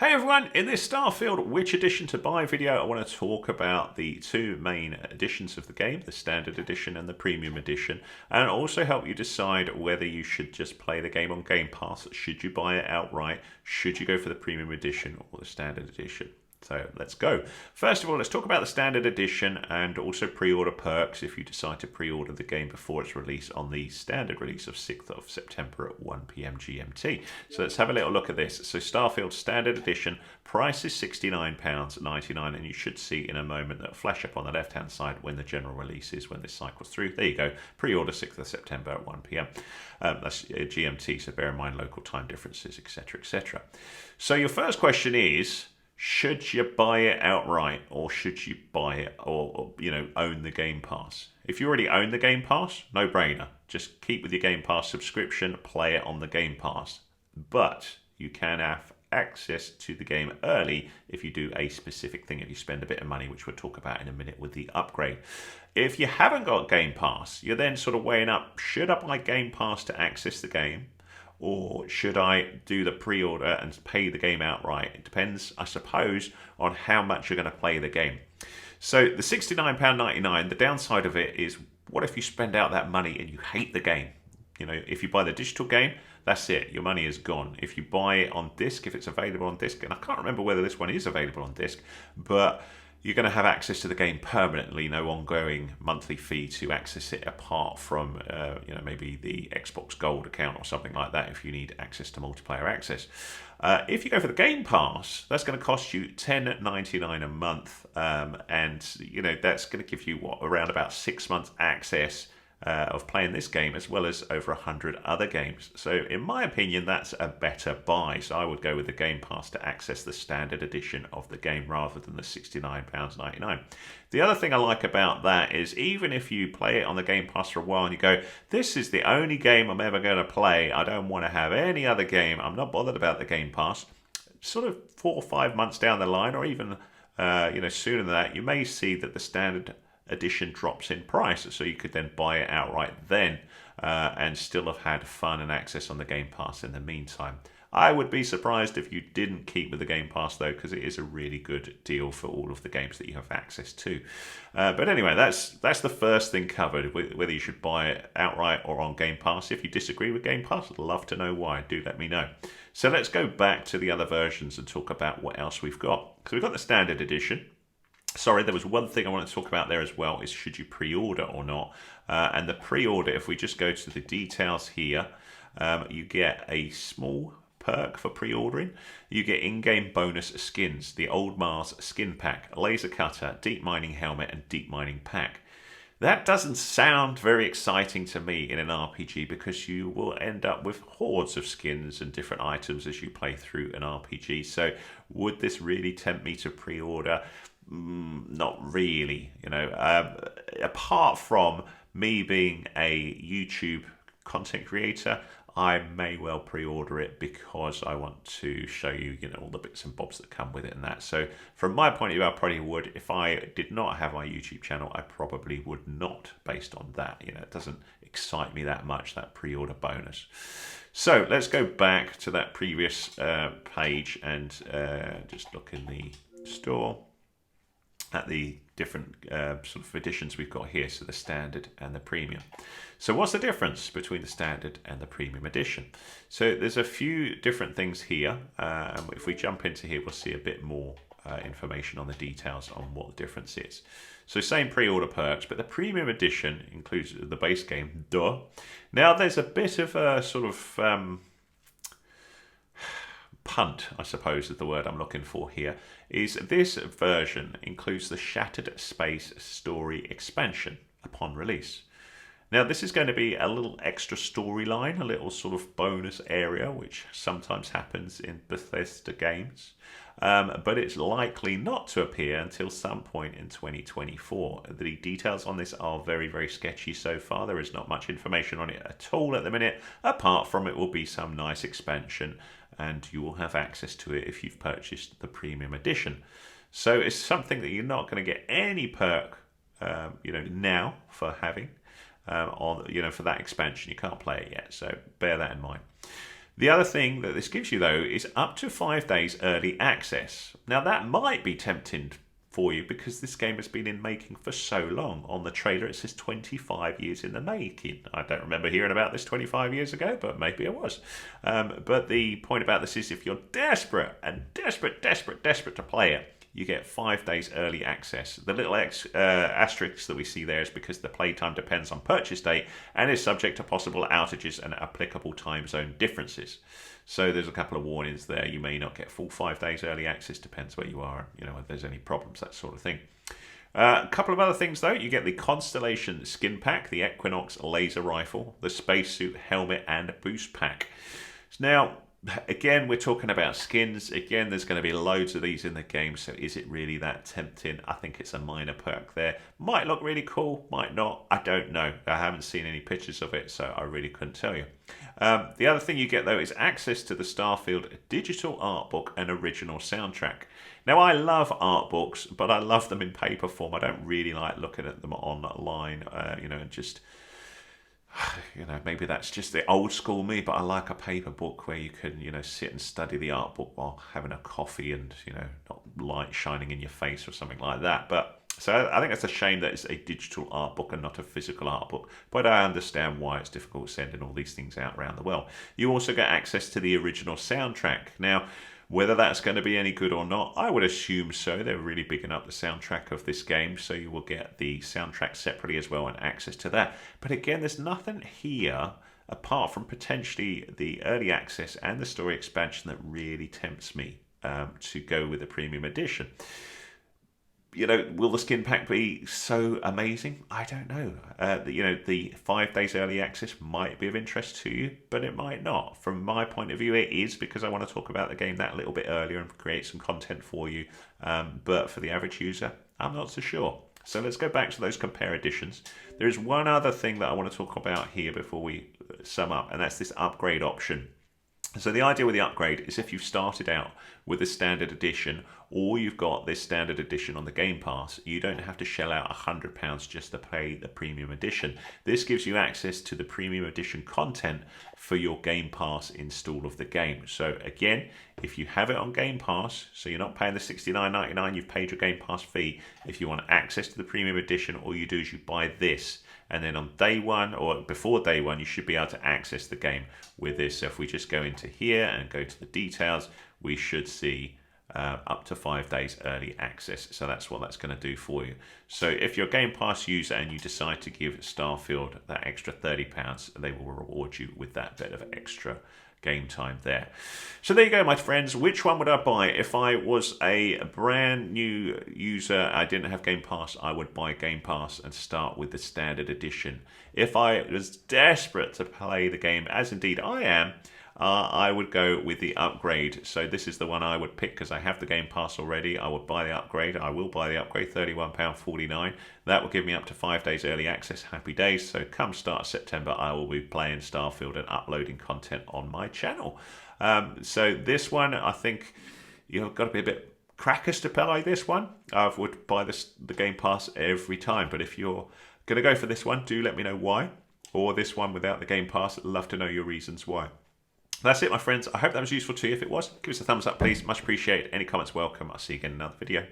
Hey everyone, in this Starfield Which Edition to Buy video, I want to talk about the two main editions of the game, the Standard Edition and the Premium Edition, and also help you decide whether you should just play the game on Game Pass, should you buy it outright, should you go for the Premium Edition or the Standard Edition. So let's go. First of all, let's talk about the Standard Edition and also pre-order perks if you decide to pre-order the game before its release on the standard release of 6th of September at 1 PM GMT. So let's have a little look at this. So Starfield Standard Edition, price is £69.99, and you should see in a moment that flash up on the left-hand side when the general release is, when this cycles through. There you go, pre-order 6th of September at 1 PM. That's GMT, so bear in mind local time differences, etc., etc. So your first question is, should you buy it outright, or should you buy it or own the Game Pass? If you already own the Game Pass, no brainer. Just keep with your Game Pass subscription, play it on the Game Pass. But you can have access to the game early if you do a specific thing, if you spend a bit of money, which we'll talk about in a minute with the upgrade. If you haven't got Game Pass, you're then sort of weighing up, should I buy Game Pass to access the game? Or should I do the pre-order and pay the game outright? It depends, I suppose, on how much you're going to play the game. So the £69.99, the downside of it is, what if you spend out that money and you hate the game? You know, if you buy the digital game, that's it. Your money is gone. If you buy it on disc, if it's available on disc, and I can't remember whether this one is available on disc, but you're going to have access to the game permanently, no ongoing monthly fee to access it apart from, maybe the Xbox Gold account or something like that if you need access to multiplayer access. If you go for the Game Pass, that's going to cost you $10.99 a month, and that's going to give you around about 6 months access of playing this game, as well as over 100 other games. So in my opinion, that's a better buy. So I would go with the Game Pass to access the standard edition of the game rather than the £69.99. The other thing I like about that is, even if you play it on the Game Pass for a while and you go, this is the only game I'm ever going to play, I don't want to have any other game, I'm not bothered about the Game Pass, sort of 4 or 5 months down the line, or even sooner than that, you may see that the standard edition drops in price, so you could then buy it outright then and still have had fun and access on the Game Pass in the meantime. I would be surprised if you didn't keep with the Game Pass though, because it is a really good deal for all of the games that you have access to. But anyway, that's the first thing covered, whether you should buy it outright or on Game Pass. If you disagree with Game Pass, I'd love to know why. Do let me know. So let's go back to the other versions and talk about what else we've got. So we've got the Standard Edition. Sorry, there was one thing I want to talk about there as well, is should you pre-order or not? And the pre-order, if we just go to the details here, you get a small perk for pre-ordering. You get in-game bonus skins, the Old Mars skin pack, laser cutter, deep mining helmet, and deep mining pack. That doesn't sound very exciting to me in an RPG, because you will end up with hordes of skins and different items as you play through an RPG. So would this really tempt me to pre-order? Not really, apart from me being a YouTube content creator, I may well pre-order it because I want to show you, all the bits and bobs that come with it and that. So from my point of view, I probably would. If I did not have my YouTube channel, I probably would not, based on that. It doesn't excite me that much, that pre-order bonus. So let's go back to that previous page and just look in the store at the different sort of editions we've got here, so the standard and the premium. So what's the difference between the standard and the premium edition? So there's a few different things here. If we jump into here, we'll see a bit more information on the details on what the difference is. So same pre-order perks, but the premium edition includes the base game, duh. Now there's a bit of a sort of punt, I suppose is the word I'm looking for here, is this version includes the Shattered Space Story expansion upon release. Now this is going to be a little extra storyline, a little sort of bonus area, which sometimes happens in Bethesda games, but it's likely not to appear until some point in 2024. The details on this are very, very sketchy so far. There is not much information on it at all at the minute, apart from it will be some nice expansion, and you will have access to it if you've purchased the premium edition. So it's something that you're not going to get any perk, now for having for that expansion. You can't play it yet, so bear that in mind. The other thing that this gives you, though, is up to 5 days early access. Now, that might be tempting for you because this game has been in making for so long. On the trailer, it says 25 years in the making. I don't remember hearing about this 25 years ago, but maybe it was. But the point about this is if you're desperate to play it, you get 5 days early access. The little asterisk that we see there is because the playtime depends on purchase date and is subject to possible outages and applicable time zone differences. So there's a couple of warnings there. You may not get full 5 days early access, depends where you are, if there's any problems, that sort of thing. A couple of other things though, you get the Constellation skin pack, the Equinox laser rifle, the spacesuit helmet and boost pack. Now, again, we're talking about skins. Again, there's going to be loads of these in the game, so is it really that tempting? I think it's a minor perk there. Might look really cool, might not. I don't know. I haven't seen any pictures of it, so I really couldn't tell you. The other thing you get, though, is access to the Starfield digital art book and original soundtrack. Now, I love art books, but I love them in paper form. I don't really like looking at them online, and just... maybe that's just the old school me, but I like a paper book where you can, sit and study the art book while having a coffee and, not light shining in your face or something like that. But so I think it's a shame that it's a digital art book and not a physical art book. But I understand why it's difficult sending all these things out around the world. You also get access to the original soundtrack. Now, whether that's going to be any good or not, I would assume so. They're really bigging up the soundtrack of this game, so you will get the soundtrack separately as well and access to that. But again, there's nothing here apart from potentially the early access and the story expansion that really tempts me to go with the premium edition. Will the skin pack be so amazing? I don't know. The 5 days early access might be of interest to you, but it might not. From my point of view, it is, because I want to talk about the game that little bit earlier and create some content for you. But for the average user, I'm not so sure. So let's go back to those compare editions. There is one other thing that I want to talk about here before we sum up, and that's this upgrade option. So the idea with the upgrade is if you've started out with the standard edition, or you've got this standard edition on the Game Pass, you don't have to shell out £100 just to pay the premium edition. This gives you access to the premium edition content for your Game Pass install of the game. So again, if you have it on Game Pass, so you're not paying the $69.99, you've paid your Game Pass fee. If you want access to the premium edition, all you do is you buy this. And then on day one or before day one, you should be able to access the game with this. So if we just go into here and go to the details, we should see up to 5 days early access. So that's what that's going to do for you. So if you're a Game Pass user and you decide to give Starfield that extra £30, they will reward you with that bit of extra game time there. So there you go, my friends. Which one would I buy? If I was a brand new user, I didn't have Game Pass, I would buy Game Pass and start with the standard edition. If I was desperate to play the game, as indeed I am, I would go with the upgrade. So this is the one I would pick because I have the Game Pass already. I would buy the upgrade. I will buy the upgrade, £31.49. That will give me up to 5 days early access. Happy days. So come start of September, I will be playing Starfield and uploading content on my channel. So this one, I think you've got to be a bit crackers to buy this one. I would buy the Game Pass every time. But if you're going to go for this one, do let me know why. Or this one without the Game Pass. I'd love to know your reasons why. That's it, my friends. I hope that was useful to you. If it was, give us a thumbs up, please. Much appreciated. Any comments welcome. I'll see you again in another video.